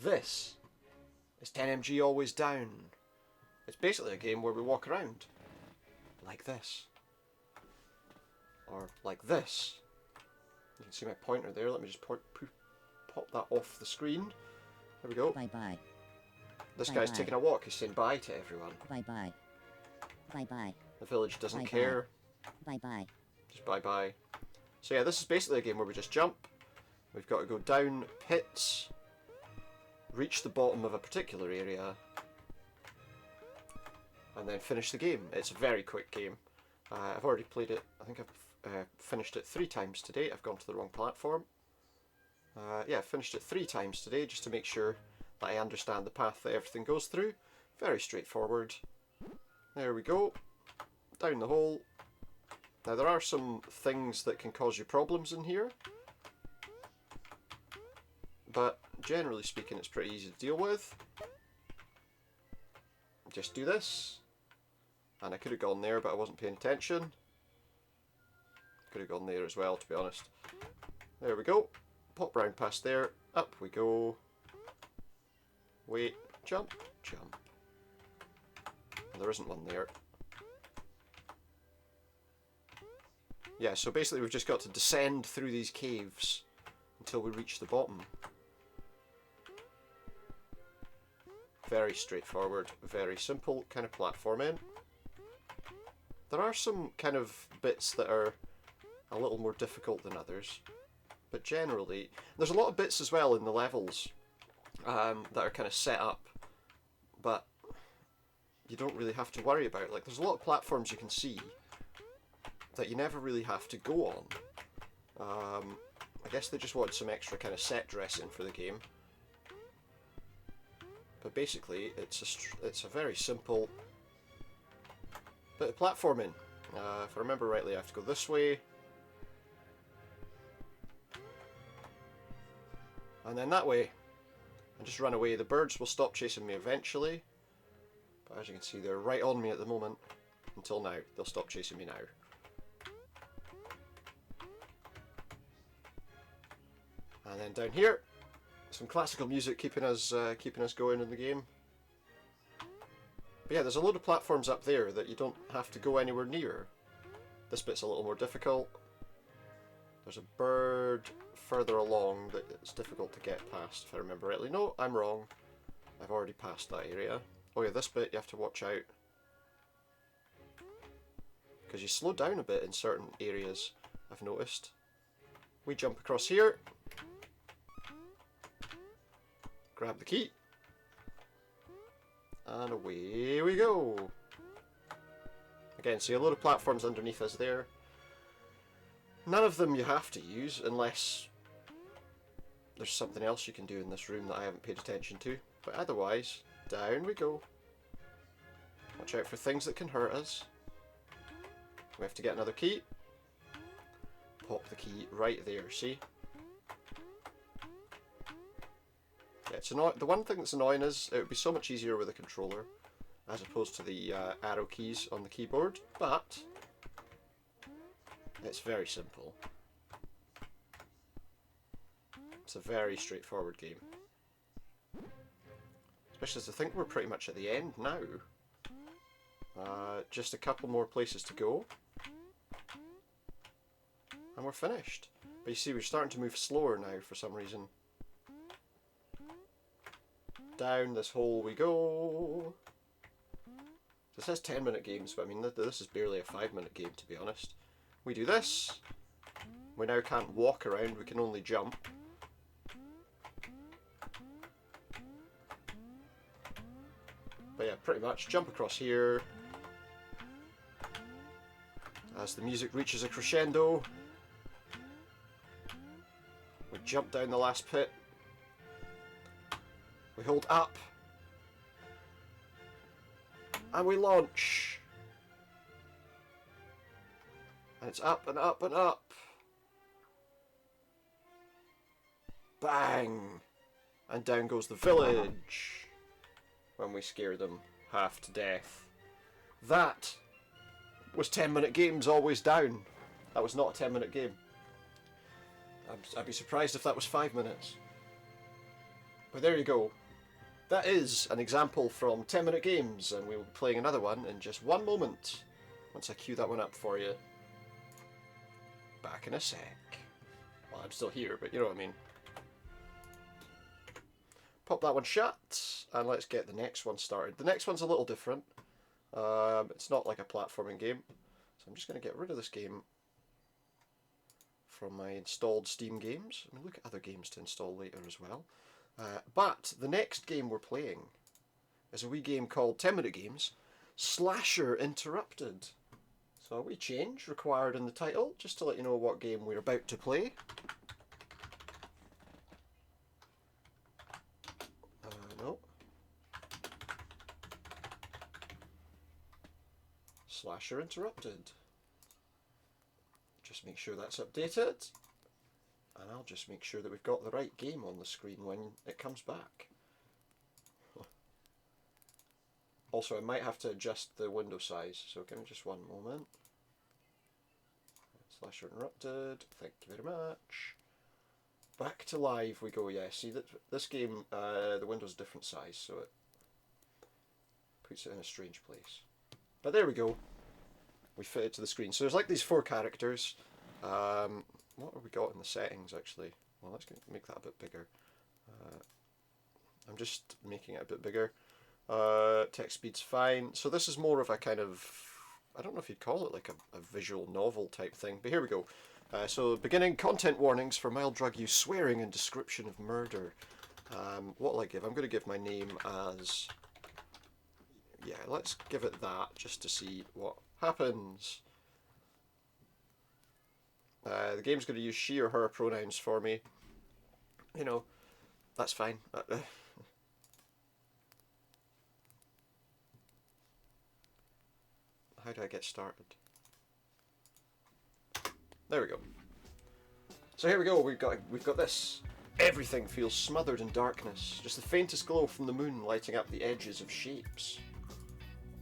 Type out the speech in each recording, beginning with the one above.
This is 10MG Always Down. It's basically a game where we walk around like this. Or like this. You can see my pointer there. Let me just pop that off the screen. There we go. Bye bye. This Bye guy's bye. taking a walk. He's saying bye to everyone. Bye bye. Bye bye. The village doesn't Bye-bye. care. Bye bye. Just bye bye. So yeah, this is basically a game where we just jump. We've got to go down pits, reach the bottom of a particular area, and then finish the game. It's a very quick game. I've already played it. I think I've finished it 3 times today. I've gone to the wrong platform. Yeah, I've finished it 3 times today just to make sure that I understand the path that everything goes through. Very straightforward. There we go. Down the hole. Now there are some things that can cause you problems in here, but generally speaking it's pretty easy to deal with. Just do this, and I could have gone there but I wasn't paying attention. Could have gone there as well, to be honest. There we go. Pop round past there, up we go. Wait, jump, jump. There isn't one there. Yeah, so basically we've just got to descend through these caves until we reach the bottom. Very straightforward, very simple kind of platforming. There are some kind of bits that are a little more difficult than others, but generally there's a lot of bits as well in the levels that are kind of set up, but you don't really have to worry about. Like, there's a lot of platforms you can see that you never really have to go on. I guess they just wanted some extra kind of set dressing for the game. But basically, it's a very simple bit of platforming. If I remember rightly, I have to go this way. And then that way. And just run away. The birds will stop chasing me eventually. But as you can see, they're right on me at the moment. Until now. They'll stop chasing me now. And then down here, some classical music keeping us going in the game. But yeah, there's a load of platforms up there that you don't have to go anywhere near. This bit's a little more difficult. There's a bird further along that it's difficult to get past, if I remember rightly. No, I'm wrong. I've already passed that area. Oh yeah, this bit you have to watch out, because you slow down a bit in certain areas, I've noticed. We jump across here. Grab the key. And away we go. Again, see a load of platforms underneath us there. None of them you have to use unless there's something else you can do in this room that I haven't paid attention to. But otherwise, down we go. Watch out for things that can hurt us. We have to get another key. Pop the key right there, see? Yeah, it's the one thing that's annoying is it would be so much easier with a controller as opposed to the arrow keys on the keyboard, but it's very simple. It's a very straightforward game. Especially as I think we're pretty much at the end now. Just a couple more places to go. And we're finished. But you see, we're starting to move slower now for some reason. Down this hole we go. So it says 10-minute games, but I mean, this is barely a 5-minute game, to be honest. We do this. We now can't walk around, we can only jump. But yeah, pretty much jump across here. As the music reaches a crescendo, we jump down the last pit. We hold up. And we launch. And it's up and up and up. Bang! And down goes the village. When we scare them half to death. That was 10-minute games always down. That was not a 10-minute game. I'd be surprised if that was 5 minutes. But there you go. That is an example from 10 Minute Games, and we will be playing another one in just one moment. Once I cue that one up for you. Back in a sec. Well, I'm still here, but you know what I mean. Pop that one shut, and let's get the next one started. The next one's a little different. It's not like a platforming game, so I'm just going to get rid of this game from my installed Steam games. I mean, look at other games to install later as well. But the next game we're playing is a wee game called 10 Minute Games, Slasher Interrupted. So a wee change required in the title, just to let you know what game we're about to play. No. Slasher Interrupted. Just make sure that's updated. And I'll just make sure that we've got the right game on the screen when it comes back. Also, I might have to adjust the window size, so give me just one moment. Slasher Interrupted, thank you very much. Back to live we go, yeah. See, that this game, the window's different size, so it puts it in a strange place. But there we go. We fit it to the screen. So there's like these 4 characters. What have we got in the settings, actually? Well, let's make that a bit bigger. I'm just making it a bit bigger. Text speed's fine. So this is more of a kind of, I don't know if you'd call it like a visual novel type thing, but here we go. So beginning, content warnings for mild drug use, swearing and description of murder. What'll I give? I'm going to give my name as, yeah, let's give it that just to see what happens. The game's going to use she or her pronouns for me. You know, that's fine. How do I get started? There we go. So here we go. We've got this. Everything feels smothered in darkness. Just the faintest glow from the moon lighting up the edges of shapes.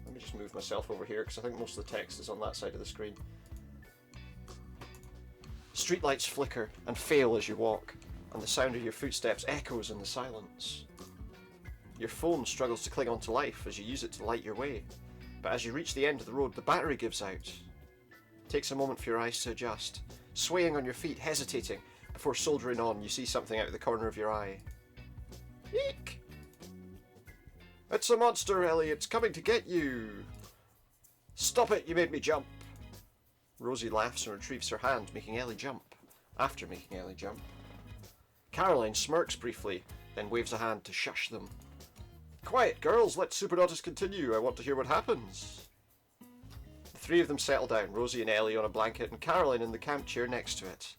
Let me just move myself over here because I think most of the text is on that side of the screen. Streetlights flicker and fail as you walk, and the sound of your footsteps echoes in the silence. Your phone struggles to cling on to life as you use it to light your way, but as you reach the end of the road, the battery gives out. It takes a moment for your eyes to adjust. Swaying on your feet, hesitating, before soldiering on, you see something out of the corner of your eye. Eek! It's a monster, Ellie. It's coming to get you. Stop it, you made me jump. Rosie laughs and retrieves her hand, making Ellie jump. After making Ellie jump. Caroline smirks briefly, then waves a hand to shush them. Quiet, girls, let Supernautus continue. I want to hear what happens. The 3 of them settle down, Rosie and Ellie on a blanket and Caroline in the camp chair next to it.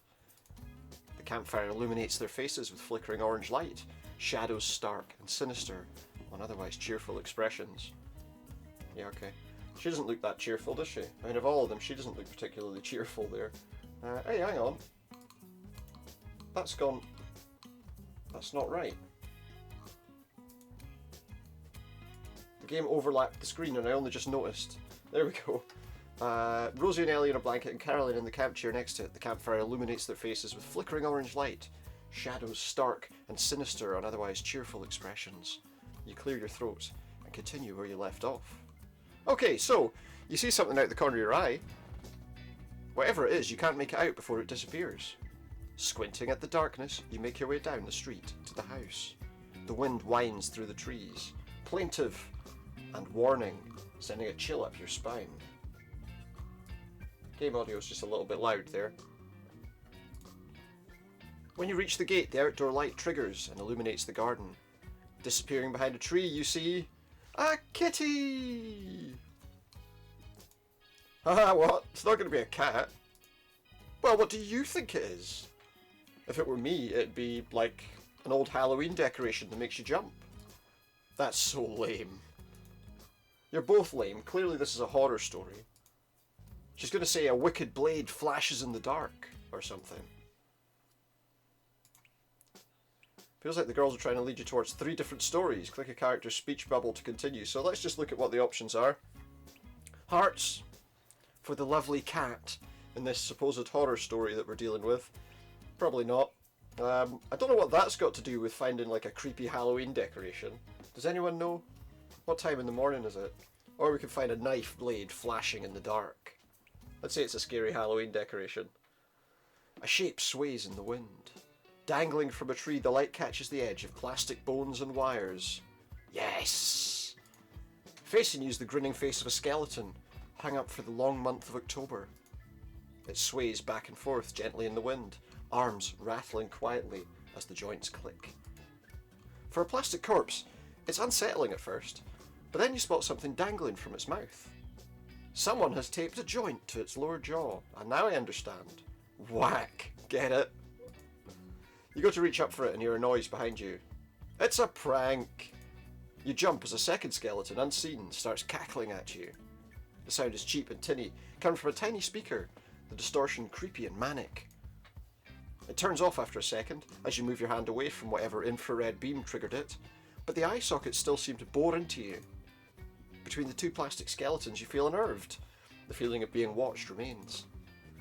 The campfire illuminates their faces with flickering orange light, shadows stark and sinister on otherwise cheerful expressions. Yeah, okay. She doesn't look that cheerful, does she? I mean, of all of them, she doesn't look particularly cheerful there. Hey, hang on. That's gone... That's not right. The game overlapped the screen and I only just noticed. There we go. Rosie and Ellie in a blanket and Caroline in the camp chair next to it. The campfire illuminates their faces with flickering orange light. Shadows stark and sinister on otherwise cheerful expressions. You clear your throat and continue where you left off. Okay, so, you see something out the corner of your eye. Whatever it is, you can't make it out before it disappears. Squinting at the darkness, you make your way down the street to the house. The wind whines through the trees, plaintive and warning, sending a chill up your spine. Game audio is just a little bit loud there. When you reach the gate, the outdoor light triggers and illuminates the garden. Disappearing behind a tree, you see... a kitty! Haha, what? It's not going to be a cat. Well, what do you think it is? If it were me, it'd be like an old Halloween decoration that makes you jump. That's so lame. You're both lame. Clearly this is a horror story. She's going to say a wicked blade flashes in the dark, or something. Feels like the girls are trying to lead you towards 3 different stories. Click a character's speech bubble to continue. So let's just look at what the options are. Hearts for the lovely cat in this supposed horror story that we're dealing with. Probably not. I don't know what that's got to do with finding like a creepy Halloween decoration. Does anyone know? What time in the morning is it? Or we could find a knife blade flashing in the dark. Let's say it's a scary Halloween decoration. A shape sways in the wind. Dangling from a tree, the light catches the edge of plastic bones and wires. Yes! Facing you is the grinning face of a skeleton, hung up for the long month of October. It sways back and forth gently in the wind, arms rattling quietly as the joints click. For a plastic corpse, it's unsettling at first, but then you spot something dangling from its mouth. Someone has taped a joint to its lower jaw, and now I understand. Whack! Get it? You go to reach up for it and hear a noise behind you. It's a prank! You jump as a second skeleton, unseen, starts cackling at you. The sound is cheap and tinny, coming from a tiny speaker, the distortion creepy and manic. It turns off after a second, as you move your hand away from whatever infrared beam triggered it, but the eye sockets still seem to bore into you. Between the two plastic skeletons you feel unnerved. The feeling of being watched remains.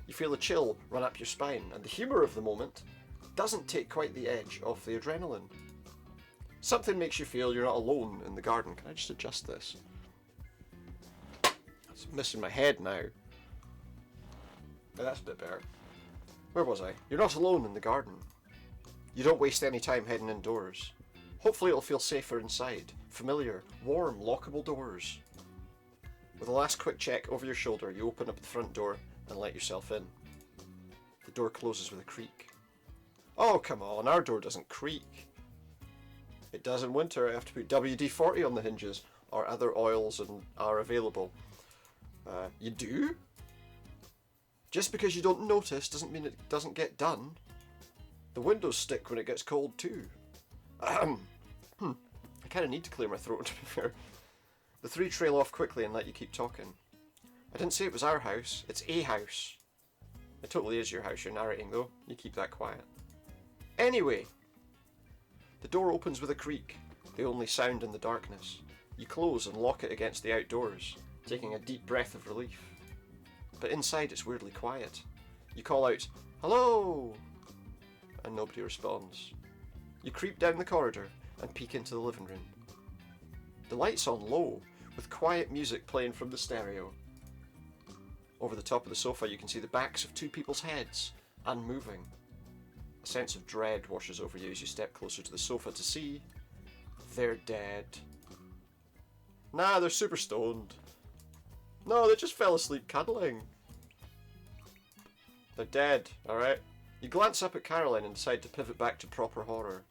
You feel a chill run up your spine, and the humour of the moment doesn't take quite the edge off the adrenaline. Something makes you feel you're not alone in the garden. Can I just adjust this? It's missing my head now. Oh, that's a bit better. Where was I? You're not alone in the garden. You don't waste any time heading indoors. Hopefully it'll feel safer inside. Familiar, warm, lockable doors. With a last quick check over your shoulder, you open up the front door and let yourself in. The door closes with a creak. Oh, come on, our door doesn't creak. It does in winter. I have to put WD-40 on the hinges, or other oils are available. You do? Just because you don't notice doesn't mean it doesn't get done. The windows stick when it gets cold too. I kind of need to clear my throat, to be fair. The three trail off quickly and let you keep talking. I didn't say it was our house, it's a house. It totally is your house you're narrating though, you keep that quiet. Anyway, the door opens with a creak, the only sound in the darkness. You close and lock it against the outdoors, taking a deep breath of relief. But inside it's weirdly quiet. You call out, "Hello!" and nobody responds. You creep down the corridor and peek into the living room. The light's on low, with quiet music playing from the stereo. Over the top of the sofa you can see the backs of two people's heads, unmoving. A sense of dread washes over you as you step closer to the sofa to see they're dead. Nah, they're super stoned. No, they just fell asleep cuddling. They're dead, alright? You glance up at Caroline and decide to pivot back to proper horror.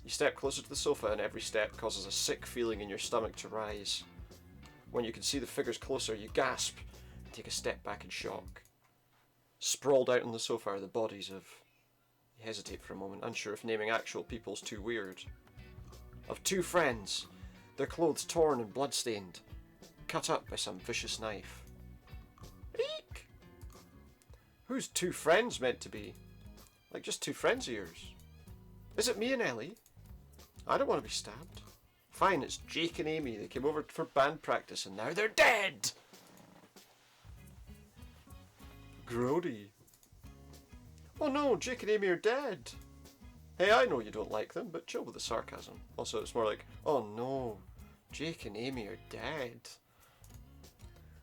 You step closer to the sofa and every step causes a sick feeling in your stomach to rise. When you can see the figures closer, you gasp and take a step back in shock. Sprawled out on the sofa are the bodies of... You hesitate for a moment, unsure if naming actual people's too weird. Of two friends, their clothes torn and bloodstained, cut up by some vicious knife. Eek! Who's two friends meant to be? Like just two friends of yours? Is it me and Ellie? I don't want to be stabbed. Fine, it's Jake and Amy. They came over for band practice and now they're dead! Grody. Oh no, Jake and Amy are dead! Hey, I know you don't like them, but chill with the sarcasm. Also, it's more like, oh no, Jake and Amy are dead.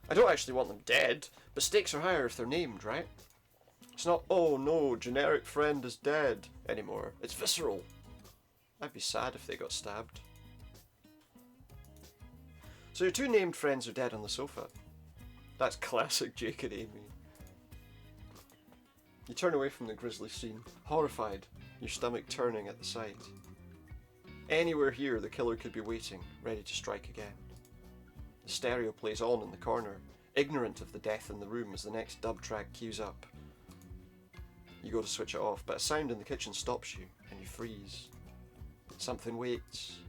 I don't actually want them dead, but stakes are higher if they're named, right? It's not, oh no, generic friend is dead anymore. It's visceral. I'd be sad if they got stabbed. So your two named friends are dead on the sofa. That's classic Jake and Amy. You turn away from the grisly scene, horrified, your stomach turning at the sight. Anywhere here the killer could be waiting, ready to strike again. The stereo plays on in the corner, ignorant of the death in the room as the next dub track cues up. You go to switch it off, but a sound in the kitchen stops you, and you freeze. Something waits.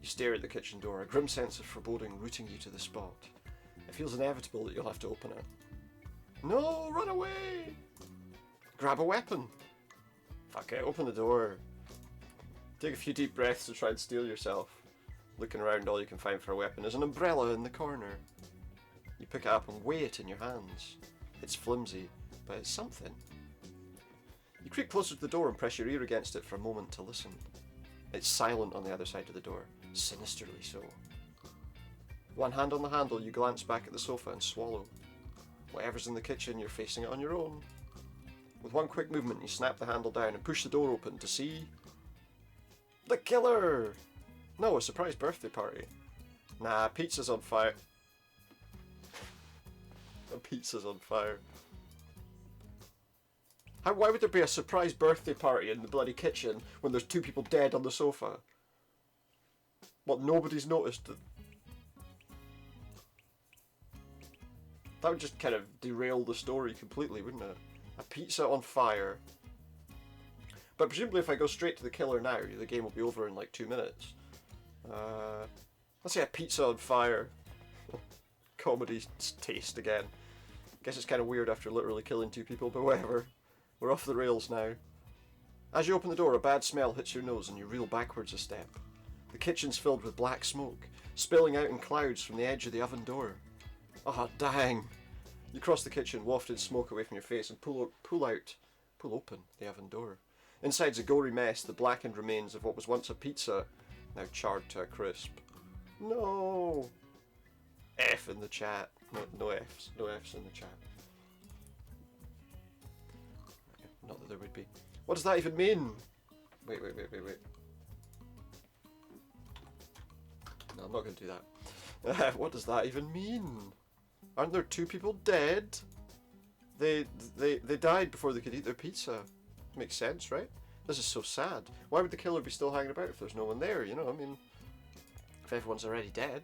You stare at the kitchen door, a grim sense of foreboding rooting you to the spot. It feels inevitable that you'll have to open it. No, run away! Grab a weapon! Fuck it, open the door. Take a few deep breaths to try and steel yourself. Looking around, all you can find for a weapon is an umbrella in the corner. You pick it up and weigh it in your hands. It's flimsy, but it's something. You creep closer to the door and press your ear against it for a moment to listen. It's silent on the other side of the door, sinisterly so. One hand on the handle, you glance back at the sofa and swallow. Whatever's in the kitchen, you're facing it on your own. With one quick movement, you snap the handle down and push the door open to see... the killer! No, a surprise birthday party. Nah, pizza's on fire. A pizza's on fire. Why would there be a surprise birthday party in the bloody kitchen when there's two people dead on the sofa? What, nobody's noticed? That would just kind of derail the story completely, wouldn't it? A pizza on fire. But presumably if I go straight to the killer now, the game will be over in like 2 minutes. Let's say a pizza on fire. Comedy taste again. Guess it's kind of weird after literally killing 2 people, but whatever. We're off the rails now. As you open the door, a bad smell hits your nose and you reel backwards a step. The kitchen's filled with black smoke, spilling out in clouds from the edge of the oven door. Oh, dang. You cross the kitchen, wafting smoke away from your face, and pull open the oven door. Inside's a gory mess, the blackened remains of what was once a pizza, now charred to a crisp. No! F in the chat. No Fs. No Fs in the chat. Not that there would be. What does that even mean? Wait. No, I'm not going to do that. What does that even mean? Aren't there 2 people dead? They died before they could eat their pizza. Makes sense, right? This is so sad. Why would the killer be still hanging about if there's no one there, you know? I mean, if everyone's already dead.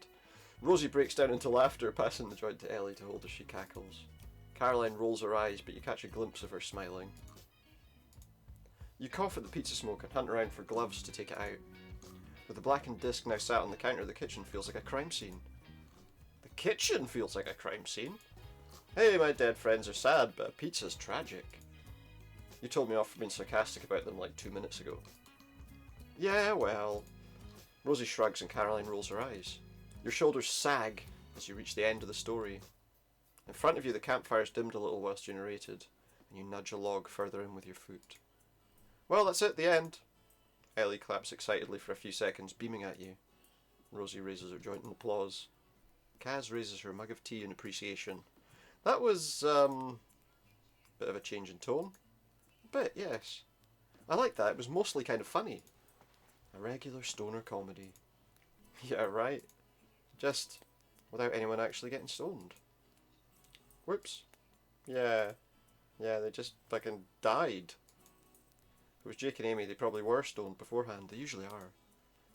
Rosie breaks down into laughter, passing the joint to Ellie to hold as she cackles. Caroline rolls her eyes, but you catch a glimpse of her smiling. You cough at the pizza smoke and hunt around for gloves to take it out. With the blackened disc now sat on the counter, the kitchen feels like a crime scene. The kitchen feels like a crime scene? Hey, my dead friends are sad, but a pizza's tragic. You told me off for being sarcastic about them like 2 minutes ago. Yeah, well... Rosie shrugs and Caroline rolls her eyes. Your shoulders sag as you reach the end of the story. In front of you, the campfire's dimmed a little whilst you narrated, and you nudge a log further in with your foot. Well, that's it, the end. Ellie claps excitedly for a few seconds, beaming at you. Rosie raises her joint in applause. Kaz raises her mug of tea in appreciation. That was, bit of a change in tone. A bit, yes. I liked that, it was mostly kind of funny. A regular stoner comedy. Yeah, right. Just without anyone actually getting stoned. Whoops. Yeah, they just fucking died. If it was Jake and Amy, they probably were stoned beforehand. They usually are.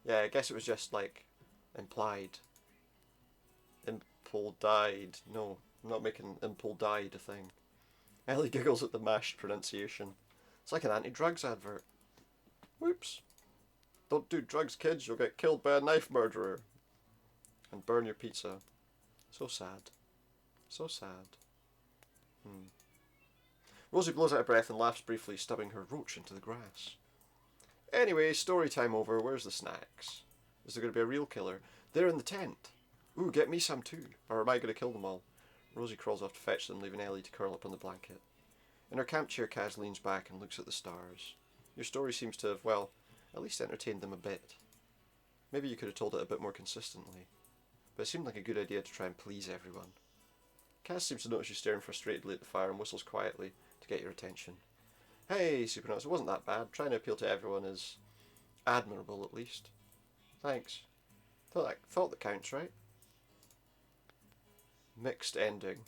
Yeah, I guess it was just, like, implied. Impul died. No, I'm not making Impul died a thing. Ellie giggles at the mashed pronunciation. It's like an anti-drugs advert. Whoops. Don't do drugs, kids. You'll get killed by a knife murderer. And burn your pizza. So sad. So sad. Rosie blows out of breath and laughs briefly, stubbing her roach into the grass. Anyway, story time over. Where's the snacks? Is there going to be a real killer? They're in the tent. Ooh, get me some too. Or am I going to kill them all? Rosie crawls off to fetch them, leaving Ellie to curl up on the blanket. In her camp chair, Kaz leans back and looks at the stars. Your story seems to have, well, at least entertained them a bit. Maybe you could have told it a bit more consistently. But it seemed like a good idea to try and please everyone. Kaz seems to notice you staring frustratedly at the fire and whistles quietly to get your attention. Hey, Supernauts, it wasn't that bad. Trying to appeal to everyone is admirable, at least. Thanks. Thought that counts, right? Mixed ending.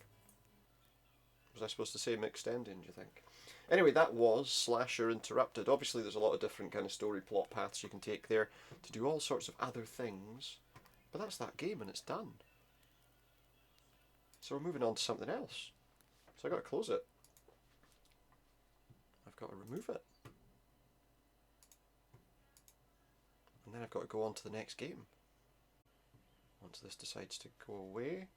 Was I supposed to say mixed ending, do you think? Anyway, that was Slasher Interrupted. Obviously, there's a lot of different kind of story plot paths you can take there to do all sorts of other things. But that's that game and it's done. So we're moving on to something else. So I've got to close it. I've got to remove it. And then I've got to go on to the next game. Once this decides to go away.